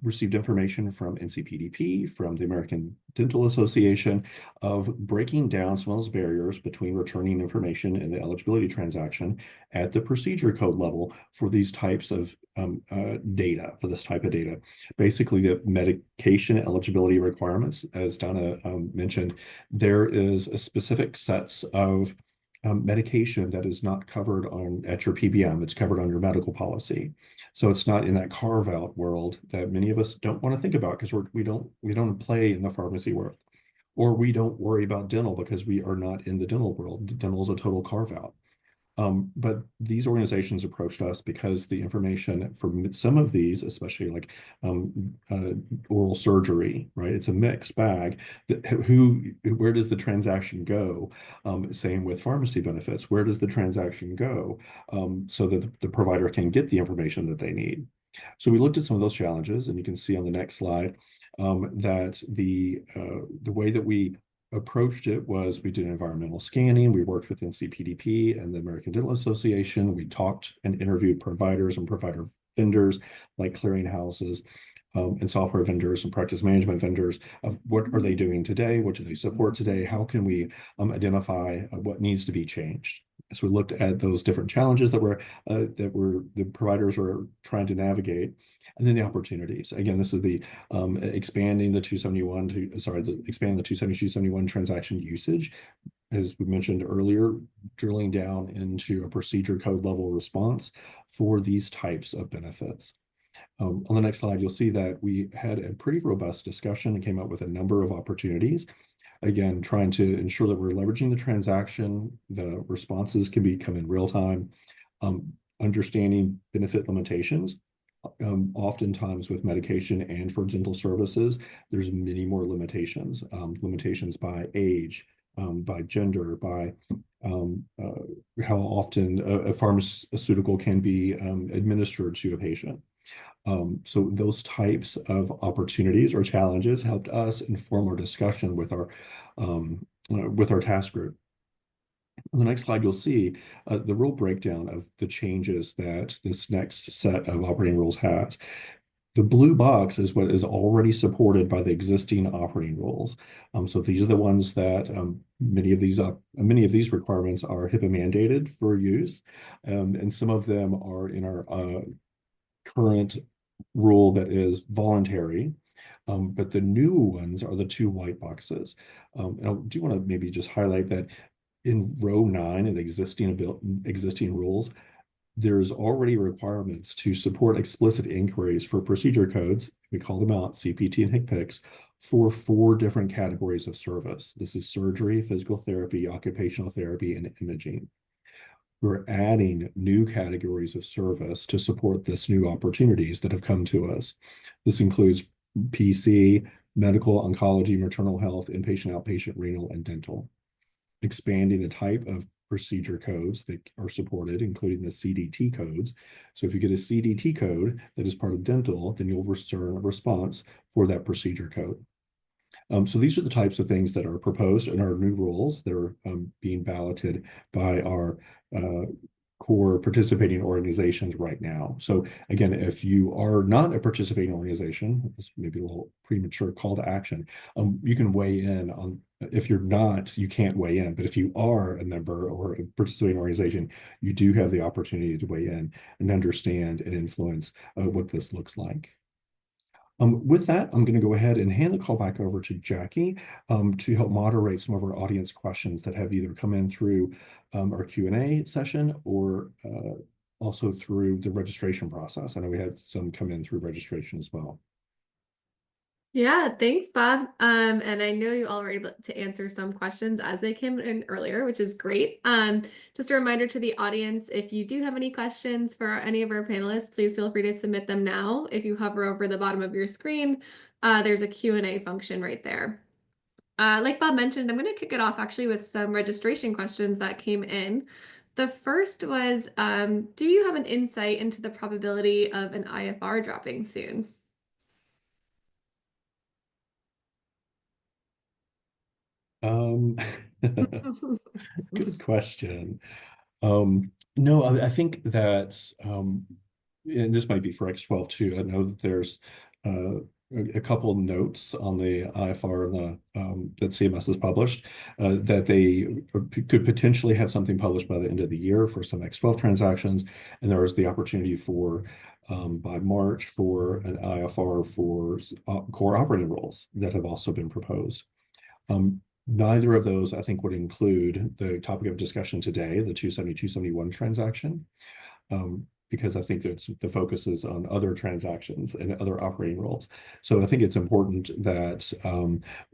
received information from NCPDP, from the American Dental Association, of breaking down some of those barriers between returning information in the eligibility transaction at the procedure code level for these types of data, for this type of data. Basically, the medication eligibility requirements, as Donna mentioned, there is a specific sets of medication that is not covered at your PBM. It's covered on your medical policy. So it's not in that carve out world that many of us don't want to think about because we don't play in the pharmacy world, or we don't worry about dental because we are not in the dental world. Dental is a total carve out. But these organizations approached us because the information for some of these, especially like oral surgery, right? It's a mixed bag. Where does the transaction go? Same with pharmacy benefits. Where does the transaction go so that the provider can get the information that they need? So we looked at some of those challenges, and you can see on the next slide that the way that we approached it was we did environmental scanning. We worked with NCPDP and the American Dental Association. We talked and interviewed providers and provider vendors like clearinghouses and software vendors and practice management vendors of what are they doing today? What do they support today? How can we identify what needs to be changed? So we looked at those different challenges that the providers were trying to navigate, and then the opportunities. Again, this is the expanding the 27271 transaction usage, as we mentioned earlier, drilling down into a procedure code level response for these types of benefits. On the next slide, you'll see that we had a pretty robust discussion and came up with a number of opportunities. Again, trying to ensure that we're leveraging the transaction, the responses can come in real time, understanding benefit limitations. Oftentimes with medication and for dental services, there's many more limitations, limitations by age, by gender, by how often a pharmaceutical can be administered to a patient. So those types of opportunities or challenges helped us inform our discussion with our task group. On the next slide, you'll see the rule breakdown of the changes that this next set of operating rules has. The blue box is what is already supported by the existing operating rules. So these are the ones that many of these requirements are HIPAA mandated for use, and some of them are in our current rule that is voluntary, but the new ones are the two white boxes. And I do want to maybe just highlight that in row 9 of the existing rules, there's already requirements to support explicit inquiries for procedure codes. We call them out, CPT and HCPCS, for 4 different categories of service. This is surgery, physical therapy, occupational therapy, and imaging. We're adding new categories of service to support this new opportunities that have come to us. This includes PC, medical, oncology, maternal health, inpatient, outpatient, renal, and dental. Expanding the type of procedure codes that are supported, including the CDT codes. So if you get a CDT code that is part of dental, then you'll return a response for that procedure code. So these are the types of things that are proposed in our new rules. They're being balloted by our core participating organizations right now. So again, if you are not a participating organization, this may be a little premature call to action, you can weigh in on. If you're not, you can't weigh in. But if you are a member or a participating organization, you do have the opportunity to weigh in and understand and influence what this looks like. With that, I'm going to go ahead and hand the call back over to Jackie to help moderate some of our audience questions that have either come in through our Q&A session or also through the registration process. I know we had some come in through registration as well. Yeah, thanks, Bob. And I know you all were able to answer some questions as they came in earlier, which is great. Just a reminder to the audience, if you do have any questions for any of our panelists, please feel free to submit them now. If you hover over the bottom of your screen, there's a Q&A function right there. Like Bob mentioned, I'm going to kick it off actually with some registration questions that came in. The first was, do you have an insight into the probability of an IFR dropping soon? Um, good question. No, I think that, and this might be for X12 too. I know that there's a couple of notes on the IFR and that CMS has published that they could potentially have something published by the end of the year for some X12 transactions, and there is the opportunity for by March for an IFR for core operating roles that have also been proposed. Neither of those, I think, would include the topic of discussion today, the 270, 271 transaction, because I think that the focus is on other transactions and other operating roles. So I think it's important that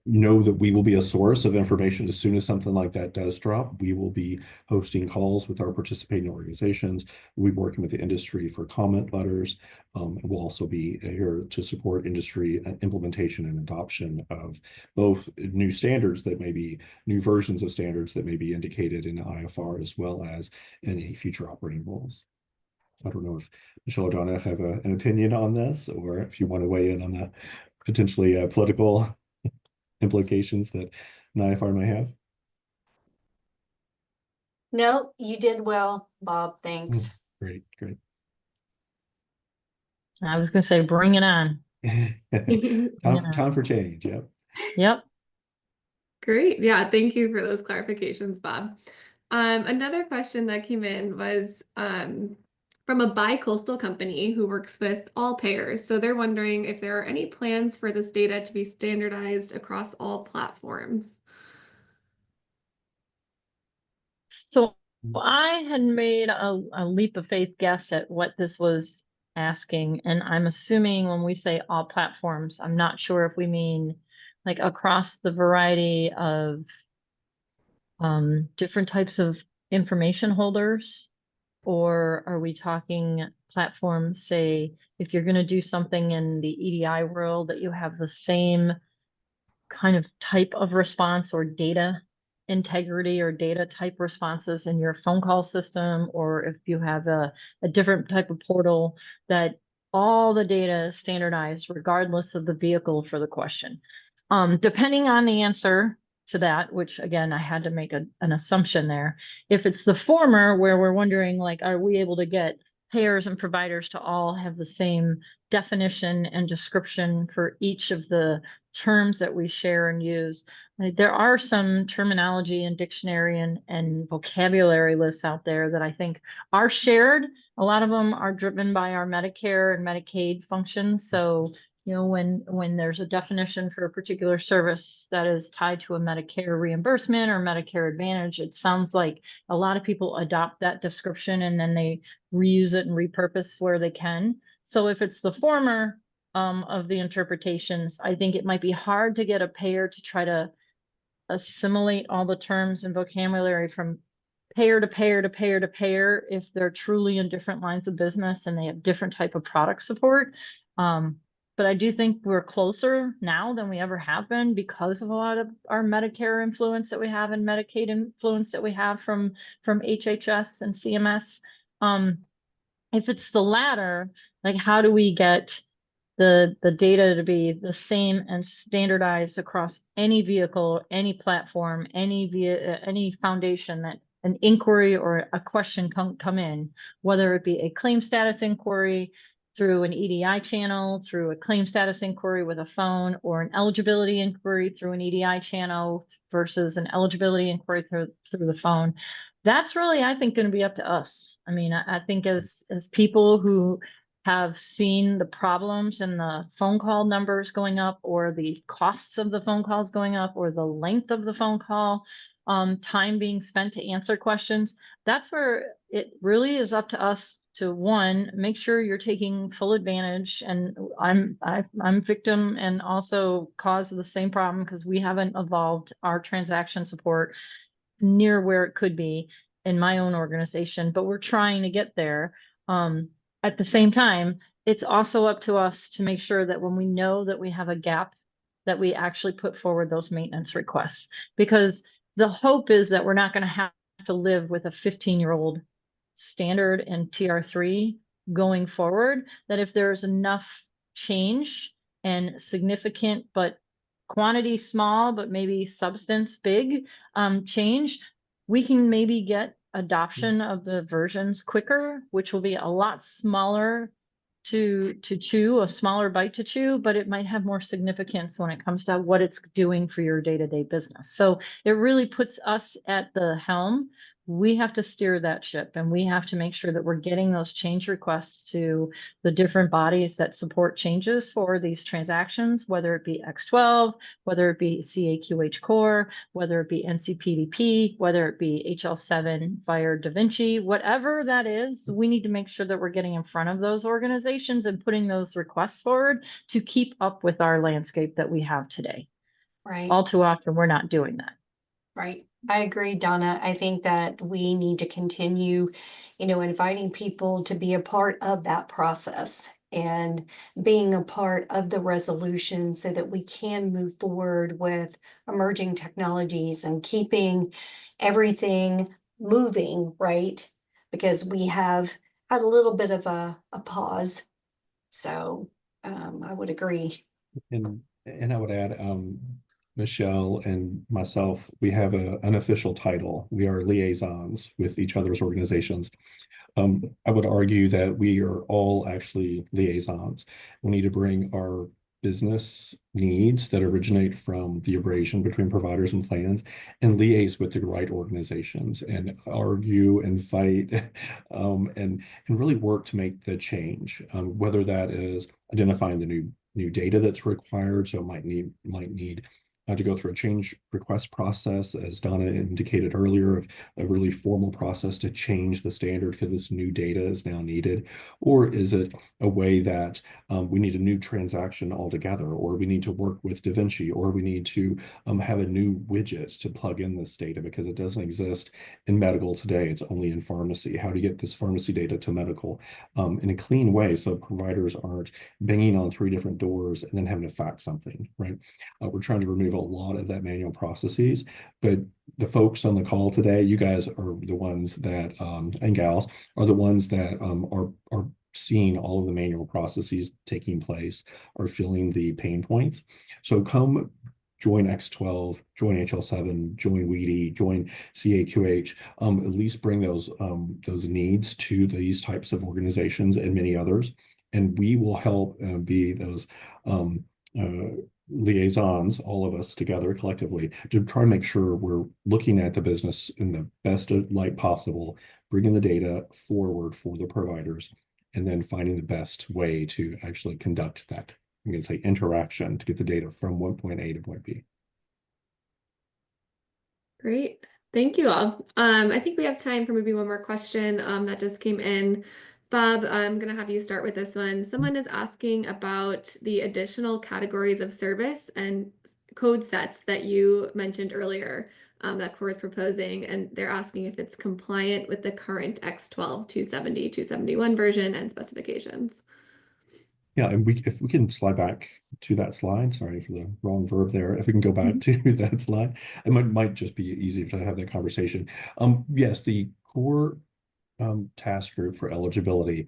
know that we will be a source of information as soon as something like that does drop. We will be hosting calls with our participating organizations. We'll be working with the industry for comment letters. We'll also be here to support industry implementation and adoption of both new standards that may be new versions of standards that may be indicated in IFR as well as any future operating roles. I don't know if Michelle or Donna have an opinion on this, or if you want to weigh in on that potentially political implications that an IFR may have. No, you did well, Bob. Thanks. Great, great. I was going to say, bring it on. Time for change. Yep. Yep. Great. Yeah, thank you for those clarifications, Bob. Another question that came in was from a bi-coastal company who works with all payers. So they're wondering if there are any plans for this data to be standardized across all platforms. So I had made a leap of faith guess at what this was asking, and I'm assuming when we say all platforms, I'm not sure if we mean like across the variety of different types of information holders, or are we talking platforms, say, if you're going to do something in the EDI world, that you have the same kind of type of response or data integrity or data type responses in your phone call system, or if you have a different type of portal that all the data is standardized regardless of the vehicle for the question. Depending on the answer to that, which again, I had to make an assumption there. If it's the former, where we're wondering, like, are we able to get payers and providers to all have the same definition and description for each of the terms that we share and use? There are some terminology and dictionary and vocabulary lists out there that I think are shared. A lot of them are driven by our Medicare and Medicaid functions. So, you know, when there's a definition for a particular service that is tied to a Medicare reimbursement or Medicare Advantage, it sounds like a lot of people adopt that description and then they reuse it and repurpose where they can. So if it's the former of the interpretations, I think it might be hard to get a payer to try to assimilate all the terms and vocabulary from payer to payer to payer to payer if they're truly in different lines of business and they have different type of product support. But I do think we're closer now than we ever have been because of a lot of our Medicare influence that we have and Medicaid influence that we have from HHS and CMS. If it's the latter, like, how do we get the data to be the same and standardized across any vehicle, any platform, any foundation that an inquiry or a question come in, whether it be a claim status inquiry through an EDI channel, through a claim status inquiry with a phone, or an eligibility inquiry through an EDI channel versus an eligibility inquiry through the phone. That's really, I think, going to be up to us. I mean, I think as people who have seen the problems and the phone call numbers going up, or the costs of the phone calls going up, or the length of the phone call, time being spent to answer questions, that's where it really is up to us to, one, make sure you're taking full advantage. And I'm victim and also cause of the same problem because we haven't evolved our transaction support near where it could be in my own organization, but we're trying to get there. At the same time, it's also up to us to make sure that when we know that we have a gap, that we actually put forward those maintenance requests, because the hope is that we're not going to have to live with a 15-year-old standard and TR3 going forward, that if there's enough change and significant but quantity small, but maybe substance big change, we can maybe get adoption of the versions quicker, which will be a lot smaller to chew, a smaller bite to chew, but it might have more significance when it comes to what it's doing for your day-to-day business. So it really puts us at the helm. We have to steer that ship, and we have to make sure that we're getting those change requests to the different bodies that support changes for these transactions, whether it be X12, whether it be CAQH Core, whether it be NCPDP, whether it be HL7 Fire Da Vinci, whatever that is, we need to make sure that we're getting in front of those organizations and putting those requests forward to keep up with our landscape that we have today. Right. All too often, we're not doing that. Right. I agree, Donna. I think that we need to continue, inviting people to be a part of that process and being a part of the resolution so that we can move forward with emerging technologies and keeping everything moving, right? Because we have had a little bit of a pause. So I would agree. And I would add, Michelle and myself, we have an unofficial title. We are liaisons with each other's organizations. I would argue that we are all actually liaisons. We need to bring our business needs that originate from the abrasion between providers and plans and liaise with the right organizations and argue and fight and really work to make the change, whether that is identifying the new data that's required. So it might need to go through a change request process, as Donna indicated earlier, of a really formal process to change the standard because this new data is now needed? Or is it a way that we need a new transaction altogether, or we need to work with Da Vinci, or we need to have a new widget to plug in this data because it doesn't exist in medical today. It's only in pharmacy. How do you get this pharmacy data to medical in a clean way so providers aren't banging on 3 different doors and then having to fax something, right? We're trying to remove a lot of that manual processes, but the folks on the call today, you guys are the ones that, and gals, are the ones that are seeing all of the manual processes taking place, are feeling the pain points. So come join X12, join HL7, join WEDI, join CAQH, at least bring those needs to these types of organizations and many others. And we will help be those liaisons, all of us together collectively, to try to make sure we're looking at the business in the best light possible, bringing the data forward for the providers, and then finding the best way to actually conduct that, I'm going to say, interaction to get the data from one point A to point B. Great. Thank you all. I think we have time for maybe one more question that just came in. Bob, I'm going to have you start with this one. Someone is asking about the additional categories of service and code sets that you mentioned earlier that CORE is proposing, and they're asking if it's compliant with the current X12 270, 271 version and specifications. Yeah, and if we can slide back to that slide, sorry for the wrong verb there. If we can go back to that slide, it might just be easier to have that conversation. Yes, the CORE task group for eligibility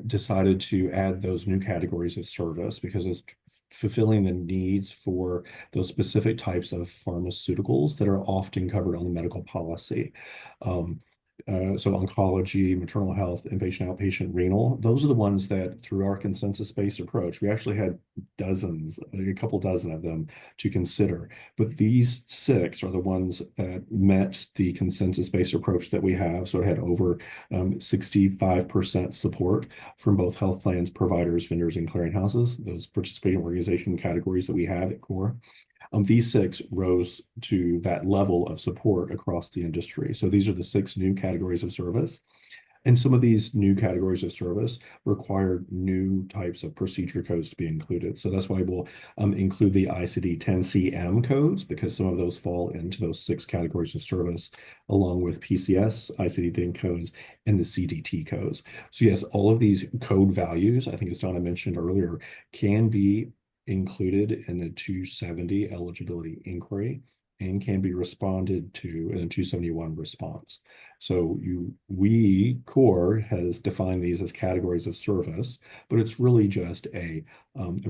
decided to add those new categories of service because it's fulfilling the needs for those specific types of pharmaceuticals that are often covered on the medical policy. So oncology, maternal health, inpatient, outpatient, renal, those are the ones that through our consensus-based approach, we actually had dozens, a couple dozen of them to consider. But these 6 are the ones that met the consensus-based approach that we have. So it had over 65% support from both health plans, providers, vendors, and clearinghouses, those participating organization categories that we have at CORE. These 6 rose to that level of support across the industry. So these are the 6 new categories of service. And some of these new categories of service require new types of procedure codes to be included. So that's why we'll include the ICD-10-CM codes, because some of those fall into those 6 categories of service, along with PCS, ICD-10 codes, and the CDT codes. So yes, all of these code values, I think as Donna mentioned earlier, can be included in a 270 eligibility inquiry and can be responded to in a 271 response. So CORE has defined these as categories of service, but it's really just a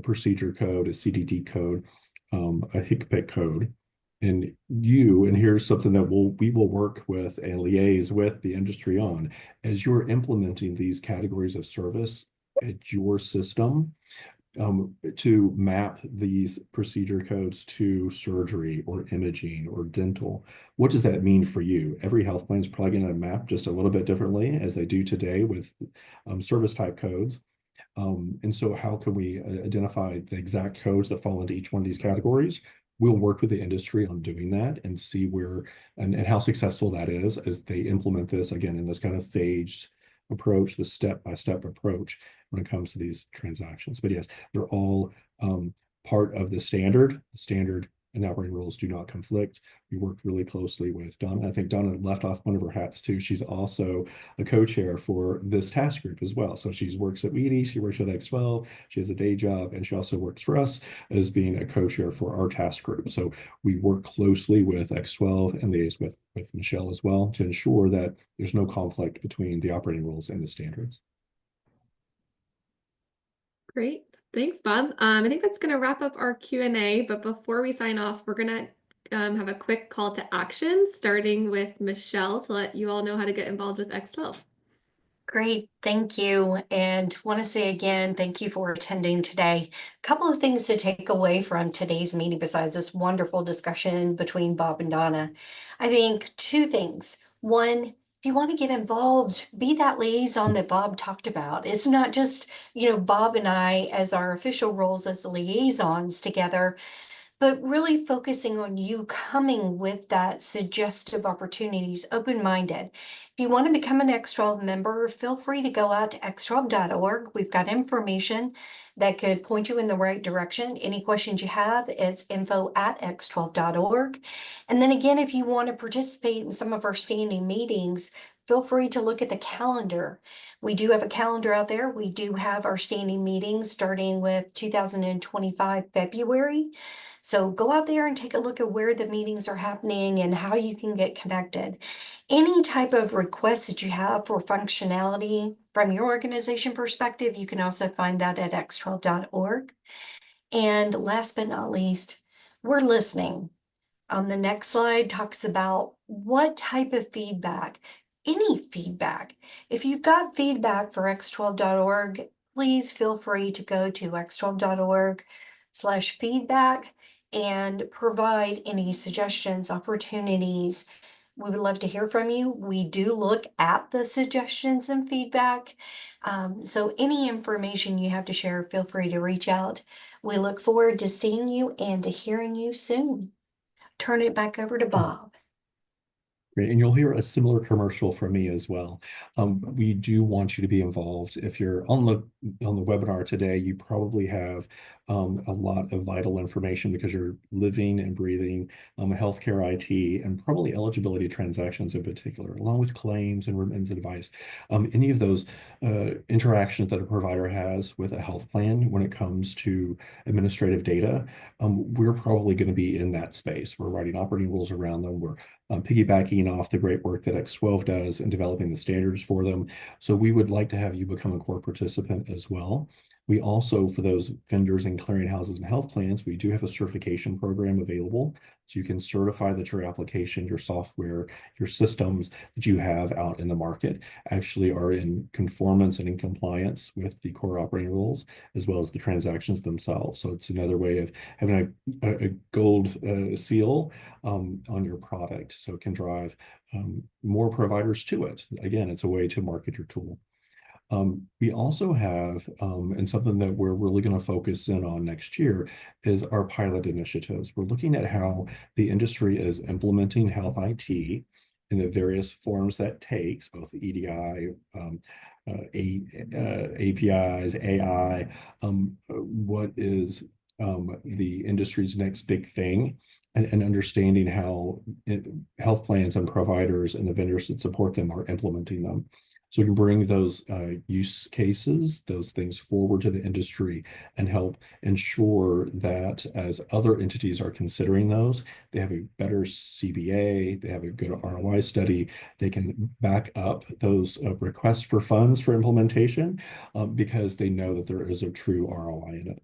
procedure code, a CDT code, a HCPC code. And here's something that we will work with and liaise with the industry on. As you're implementing these categories of service at your system, to map these procedure codes to surgery or imaging or dental. What does that mean for you? Every health plan is probably going to map just a little bit differently as they do today with service type codes. And so how can we identify the exact codes that fall into each one of these categories? We'll work with the industry on doing that and see where and how successful that is as they implement this again in this kind of phased approach, the step-by-step approach when it comes to these transactions. But yes, they're all part of the standard. The standard and the operating rules do not conflict. We worked really closely with Donna. I think Donna left off one of her hats too. She's also a co-chair for this task group as well. So she works at Weedy, she works at X12, she has a day job, and she also works for us as being a co-chair for our task group. So we work closely with X12 and liaise with Michelle as well to ensure that there's no conflict between the operating rules and the standards. Great. Thanks, Bob. I think that's going to wrap up our Q&A, but before we sign off, we're going to have a quick call to action, starting with Michelle to let you all know how to get involved with X12. Great, thank you. And want to say again, thank you for attending today. A couple of things to take away from today's meeting besides this wonderful discussion between Bob and Donna. I think two things. One, if you want to get involved, be that liaison that Bob talked about. It's not just, Bob and I as our official roles as liaisons together, but really focusing on you coming with that suggestive opportunities, open-minded. If you want to become an X12 member, feel free to go out to x12.org. We've got information that could point you in the right direction. Any questions you have, it's info@x12.org. And then again, if you want to participate in some of our standing meetings, feel free to look at the calendar. We do have a calendar out there. We do have our standing meetings starting with 2025 February. So go out there and take a look at where the meetings are happening and how you can get connected. Any type of requests that you have for functionality from your organization perspective, you can also find that at x12.org. And last but not least, we're listening. On the next slide talks about what type of feedback, any feedback. If you've got feedback for x12.org, please feel free to go to x12.org/feedback and provide any suggestions, opportunities. We would love to hear from you. We do look at the suggestions and feedback. So any information you have to share, feel free to reach out. We look forward to seeing you and to hearing you soon. Turn it back over to Bob. Great. And you'll hear a similar commercial from me as well. We do want you to be involved. If you're on the webinar today, you probably have a lot of vital information because you're living and breathing healthcare IT and probably eligibility transactions in particular, along with claims and remittance advice. Any of those interactions that a provider has with a health plan when it comes to administrative data, we're probably going to be in that space. We're writing operating rules around them. We're piggybacking off the great work that X12 does in developing the standards for them. So we would like to have you become a core participant as well. We also, for those vendors and clearinghouses and health plans, we do have a certification program available. So you can certify that your application, your software, your systems that you have out in the market actually are in conformance and in compliance with the core operating rules, as well as the transactions themselves. So it's another way of having a gold seal on your product. So it can drive more providers to it. Again, it's a way to market your tool. We also have, and something that we're really going to focus in on next year is our pilot initiatives. We're looking at how the industry is implementing health IT in the various forms that takes, both EDI, APIs, AI, what is the industry's next big thing, and understanding how health plans and providers and the vendors that support them are implementing them. So we can bring those use cases, those things forward to the industry and help ensure that as other entities are considering those, they have a better CBA, they have a good ROI study, they can back up those requests for funds for implementation because they know that there is a true ROI in it.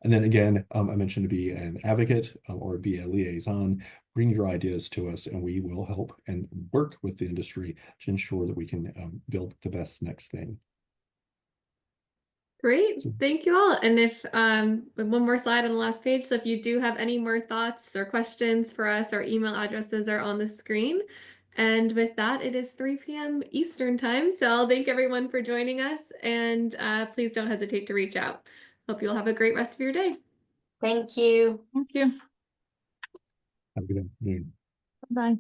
And then again, I mentioned to be an advocate or be a liaison. Bring your ideas to us, and we will help and work with the industry to ensure that we can build the best next thing. Great, So- thank you all. And if one more slide on the last page. So if you do have any more thoughts or questions for us, our email addresses are on the screen. And with that, it is 3 p.m. Eastern time. So I'll thank everyone for joining us, and please don't hesitate to reach out. Hope you'll have a great rest of your day. Thank you. Thank you. Have a good afternoon. Bye.